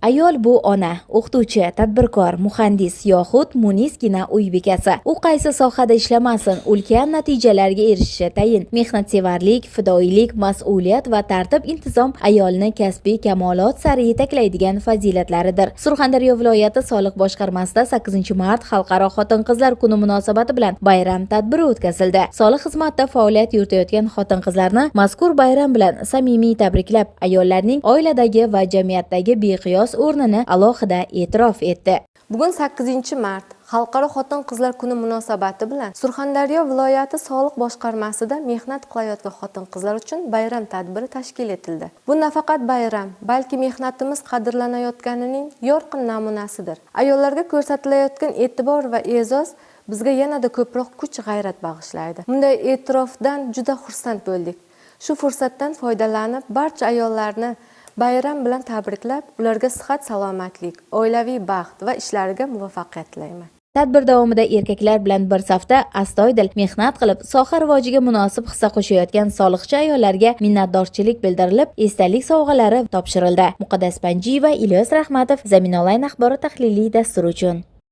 Ayol bu ona, o'qituvchi, tadbirkor, muhandis yoxud munisgina uy bekasi. U qaysi sohada ishlamasin, ulkan natijalarga erishishi tayin. Mehnatsevarlik, fidoyilik, mas'uliyat va tartib-intizom ayolni kasbiy kamolot sari yetaklaydigan fazilatlaridir. Surxondaryo viloyati soliq boshqarmasida 8-mart Xalqaro xotin-qizlar kuni munosabati bilan bayram tadbiri o'tkazildi. Soliq xizmatida faoliyat yuritayotgan xotin-qizlarni mazkur bayram bilan samimiy tabriklab, ayollarning oiladagi va jamiyatdagi beqiyos o'rnini alohida e'tirof etdi. Bugun 8-mart Xalqaro xotin-qizlar kuni munosabati bilan Surxondaryo viloyati soliq boshqarmasida mehnat qilayotgan xotin-qizlar uchun bayram tadbiri tashkil etildi. Bu nafaqat bayram, balki mehnatimiz qadrlanayotganining yorqin namunasidir. Ayollarga ko'rsatilayotgan e'tibor va e'zoz bizga yanada ko'proq kuch-g'ayrat bag'ishlaydi. Bunday e'tirofdan juda xursand bo'ldik. Shu fursatdan foydalanib, barcha ayollarni bayram bilan tabriklab, ularga sihat, salomatlik, oilaviy baxt va ishlariga muvaffaqiyat tilayman. Tadbir davomida erkaklar bilan bir safda astoydil mehnat qilib, soha rivojiga munosib hissa qo'shayotgan soliqchi ayollarga minnatdorchilik bildirilib, esdalik sovg'alari topshirildi. Muqaddas Panjiyeva, Ilyos Rahmatov, Zamin Online axborot tahliliy dasturi uchun.